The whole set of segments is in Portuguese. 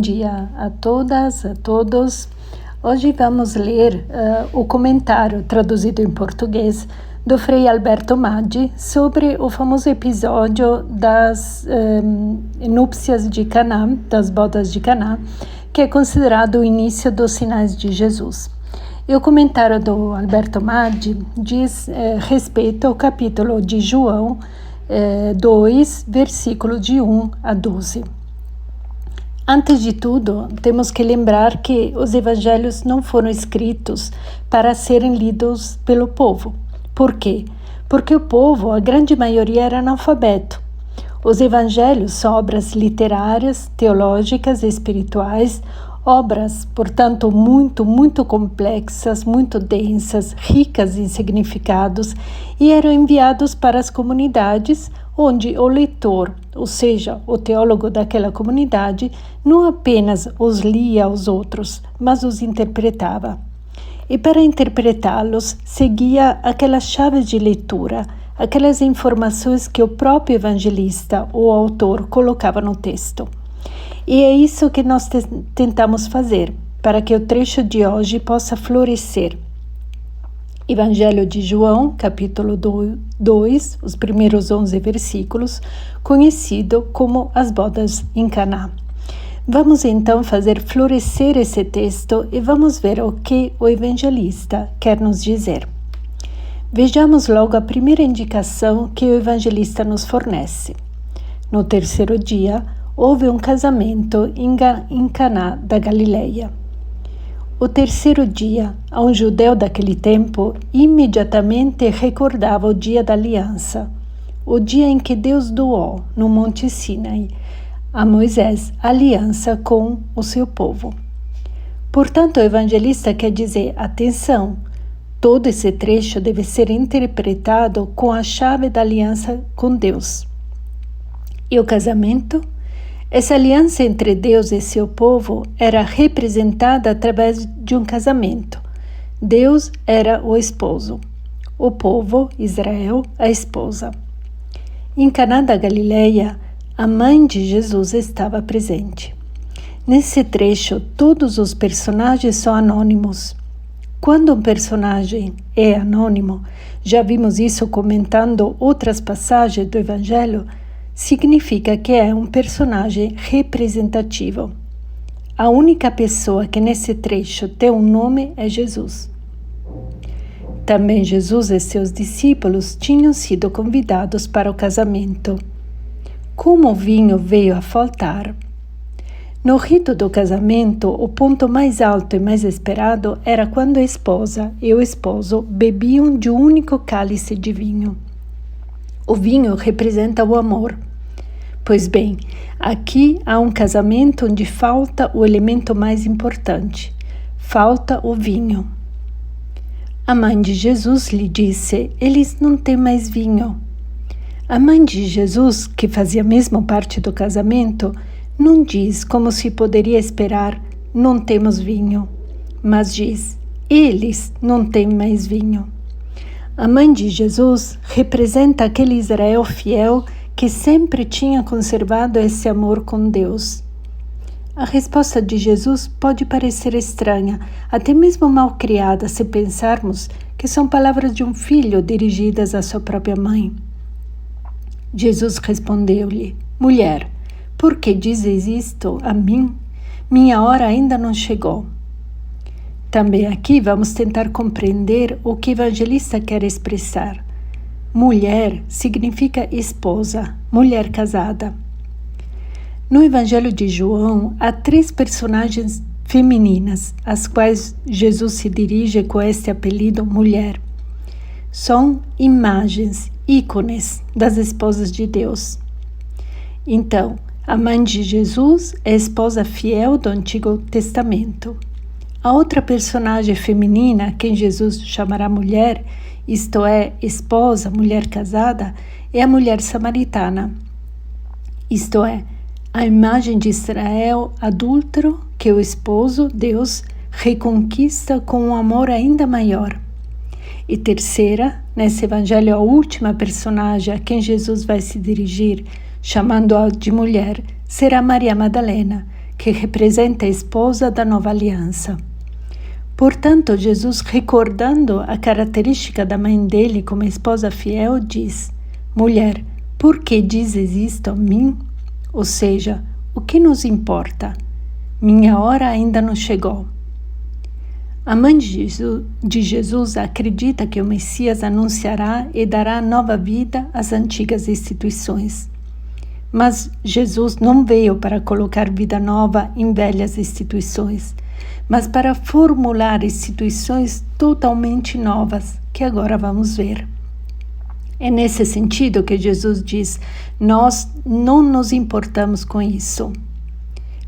Bom dia a todas, a todos. Hoje vamos ler o comentário traduzido em português do Frei Alberto Maggi sobre o famoso episódio das núpcias de Caná, das bodas de Caná, que é considerado o início dos sinais de Jesus. E o comentário do Alberto Maggi diz respeito ao capítulo de João 2, versículo de 1 a 12. Antes de tudo, temos que lembrar que os evangelhos não foram escritos para serem lidos pelo povo. Por quê? Porque o povo, a grande maioria, era analfabeto. Os evangelhos são obras literárias, teológicas e espirituais, obras, portanto, muito complexas, muito densas, ricas em significados, e eram enviados para as comunidades onde o leitor, ou seja, o teólogo daquela comunidade, não apenas os lia aos outros, mas os interpretava. E para interpretá-los, seguia aquelas chaves de leitura, aquelas informações que o próprio evangelista ou autor colocava no texto. E é isso que nós tentamos fazer, para que o trecho de hoje possa florescer. Evangelho de João, capítulo 2, os primeiros 11 versículos, conhecido como as bodas em Caná. Vamos então fazer florescer esse texto e vamos ver o que o evangelista quer nos dizer. Vejamos logo a primeira indicação que o evangelista nos fornece. No terceiro dia, houve um casamento em Caná da Galileia. O terceiro dia, a um judeu daquele tempo, imediatamente recordava o dia da aliança, o dia em que Deus doou, no Monte Sinai, a Moisés a aliança com o seu povo. Portanto, o evangelista quer dizer, atenção, todo esse trecho deve ser interpretado com a chave da aliança com Deus. E o casamento? Essa aliança entre Deus e seu povo era representada através de um casamento. Deus era o esposo, o povo, Israel, a esposa. Em Caná da Galileia, a mãe de Jesus estava presente. Nesse trecho, todos os personagens são anônimos. Quando um personagem é anônimo, já vimos isso comentando outras passagens do Evangelho, significa que é um personagem representativo. A única pessoa que nesse trecho tem um nome é Jesus. Também Jesus e seus discípulos tinham sido convidados para o casamento. Como o vinho veio a faltar, no rito do casamento, o ponto mais alto e mais esperado era quando a esposa e o esposo bebiam de um único cálice de vinho. O vinho representa o amor. Pois bem, aqui há um casamento onde falta o elemento mais importante. Falta o vinho. A mãe de Jesus lhe disse, eles não têm mais vinho. A mãe de Jesus, que fazia mesmo parte do casamento, não diz como se poderia esperar, não temos vinho, mas diz, eles não têm mais vinho. A mãe de Jesus representa aquele Israel fiel que sempre tinha conservado esse amor com Deus. A resposta de Jesus pode parecer estranha, até mesmo mal criada, se pensarmos que são palavras de um filho dirigidas à sua própria mãe. Jesus respondeu-lhe, mulher, por que dizes isto a mim? Minha hora ainda não chegou. Também aqui vamos tentar compreender o que o evangelista quer expressar. Mulher significa esposa, mulher casada. No Evangelho de João, há 3 personagens femininas, às quais Jesus se dirige com este apelido mulher. São imagens, ícones das esposas de Deus. Então, a mãe de Jesus é a esposa fiel do Antigo Testamento. A outra personagem feminina, quem Jesus chamará mulher, isto é, esposa, mulher casada, é a mulher samaritana. Isto é, a imagem de Israel adúltero que o esposo, Deus, reconquista com um amor ainda maior. E terceira, nesse evangelho, a última personagem a quem Jesus vai se dirigir, chamando-a de mulher, será Maria Madalena, que representa a esposa da nova aliança. Portanto, Jesus, recordando a característica da mãe dele como esposa fiel, diz: mulher, por que dizes isto a mim? Ou seja, o que nos importa? Minha hora ainda não chegou. A mãe de Jesus acredita que o Messias anunciará e dará nova vida às antigas instituições. Mas Jesus não veio para colocar vida nova em velhas instituições, mas para formular instituições totalmente novas, que agora vamos ver. É nesse sentido que Jesus diz: nós não nos importamos com isso.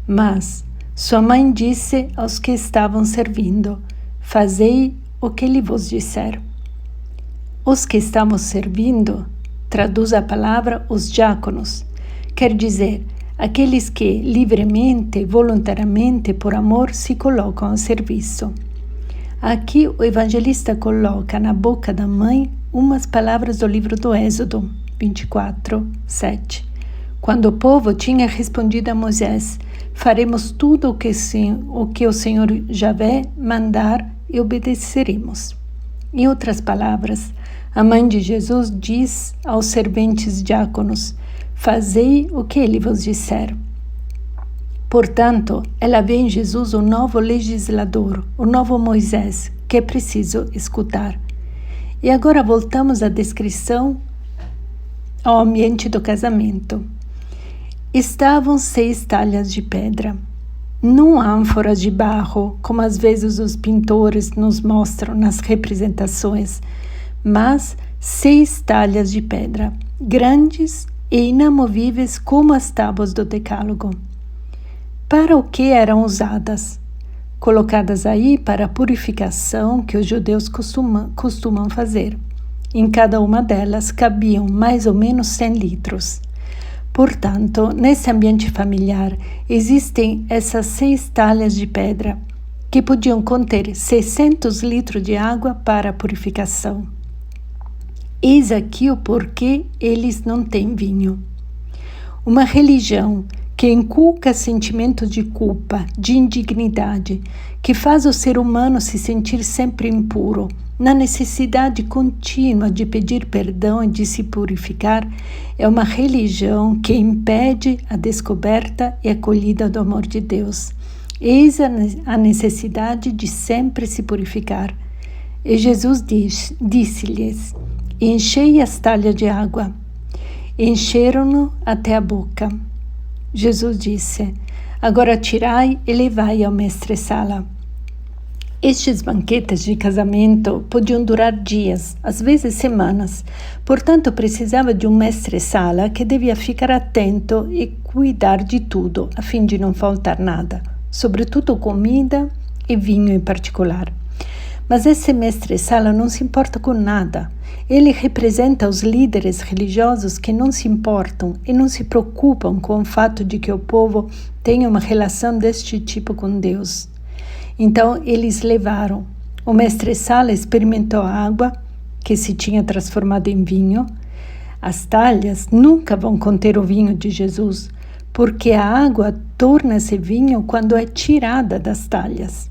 Mas sua mãe disse aos que estavam servindo: fazei o que ele vos disser. Os que estavam servindo traduz a palavra os diáconos, quer dizer, aqueles que livremente, voluntariamente, por amor, se colocam a serviço. Aqui o evangelista coloca na boca da mãe umas palavras do livro do Êxodo 24, 7. Quando o povo tinha respondido a Moisés: faremos tudo o que o Senhor Javé mandar e obedeceremos. Em outras palavras, a mãe de Jesus diz aos serventes diáconos: fazei o que ele vos disser. Portanto, ela vê em Jesus o novo legislador, o novo Moisés, que é preciso escutar. E agora voltamos à descrição ao ambiente do casamento. Estavam 6 talhas de pedra, não ânforas de barro, como às vezes os pintores nos mostram nas representações, mas 6 talhas de pedra, grandes e inamovíveis como as tábuas do Decálogo. Para o que eram usadas? Colocadas aí para a purificação que os judeus costumam fazer. Em cada uma delas cabiam mais ou menos 100 litros. Portanto, nesse ambiente familiar, existem essas 6 talhas de pedra que podiam conter 600 litros de água para a purificação. Eis aqui o porquê eles não têm vinho. Uma religião que inculca sentimentos de culpa, de indignidade, que faz o ser humano se sentir sempre impuro, na necessidade contínua de pedir perdão e de se purificar, é uma religião que impede a descoberta e acolhida do amor de Deus. Eis a necessidade de sempre se purificar. E Jesus disse-lhes: enchei as talhas de água. Encheram-no até a boca. Jesus disse: agora tirai e levai ao mestre-sala. Estes banquetes de casamento podiam durar dias, às vezes semanas. Portanto, precisava de um mestre-sala que devia ficar atento e cuidar de tudo, a fim de não faltar nada, sobretudo comida e vinho em particular. Mas esse mestre-sala não se importa com nada. Ele representa os líderes religiosos que não se importam e não se preocupam com o fato de que o povo tenha uma relação deste tipo com Deus. Então, eles levaram. O mestre-sala experimentou a água, que se tinha transformado em vinho. As talhas nunca vão conter o vinho de Jesus, porque a água torna-se vinho quando é tirada das talhas.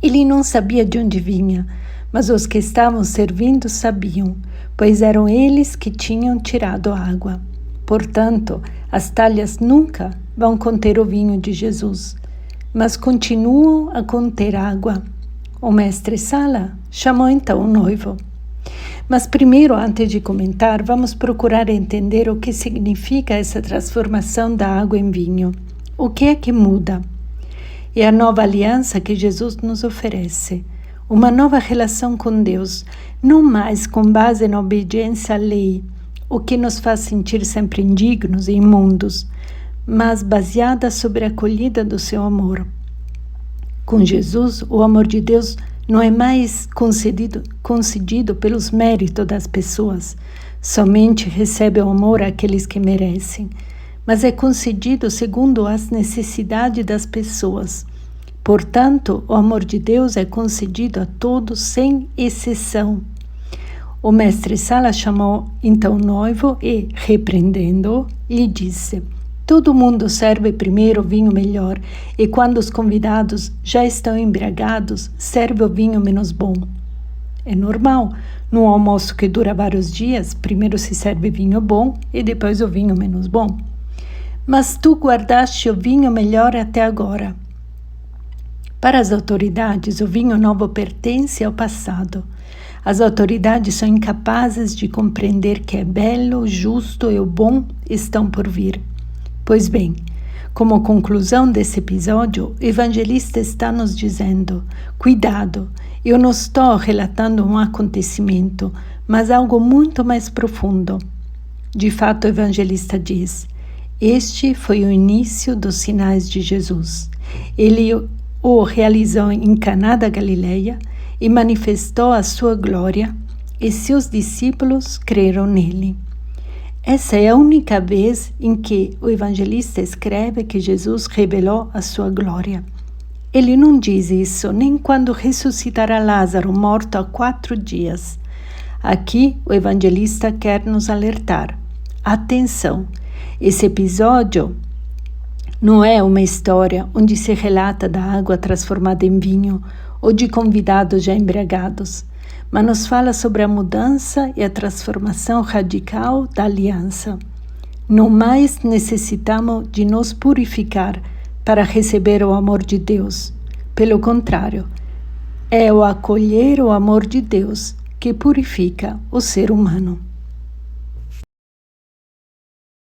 Ele não sabia de onde vinha, mas os que estavam servindo sabiam, pois eram eles que tinham tirado a água. Portanto, as talhas nunca vão conter o vinho de Jesus, mas continuam a conter água. O mestre-sala chamou então o noivo. Mas primeiro, antes de comentar, vamos procurar entender o que significa essa transformação da água em vinho. O que é que muda? É a nova aliança que Jesus nos oferece. Uma nova relação com Deus, não mais com base na obediência à lei, o que nos faz sentir sempre indignos e imundos, mas baseada sobre a acolhida do seu amor. Com Jesus, o amor de Deus não é mais concedido pelos méritos das pessoas, somente recebe o amor àqueles que merecem, mas é concedido segundo as necessidades das pessoas. Portanto, o amor de Deus é concedido a todos sem exceção. O mestre-sala chamou então o noivo e, repreendendo-o, lhe disse: Todo mundo serve primeiro o vinho melhor e quando os convidados já estão embriagados, serve o vinho menos bom. É normal, num almoço que dura vários dias, primeiro se serve vinho bom e depois o vinho menos bom. Mas tu guardaste o vinho melhor até agora. Para as autoridades, o vinho novo pertence ao passado. As autoridades são incapazes de compreender que é belo, justo e o bom estão por vir. Pois bem, como conclusão desse episódio, o evangelista está nos dizendo: cuidado, eu não estou relatando um acontecimento, mas algo muito mais profundo. De fato, o evangelista diz: este foi o início dos sinais de Jesus. Ele o realizou em Caná da Galileia e manifestou a sua glória, e seus discípulos creram nele. Essa é a única vez em que o evangelista escreve que Jesus revelou a sua glória. Ele não diz isso nem quando ressuscitará Lázaro, morto há 4 dias. Aqui o evangelista quer nos alertar. Atenção! Esse episódio não é uma história onde se relata da água transformada em vinho ou de convidados já embriagados, mas nos fala sobre a mudança e a transformação radical da aliança. Não mais necessitamos de nos purificar para receber o amor de Deus. Pelo contrário, é o acolher o amor de Deus que purifica o ser humano.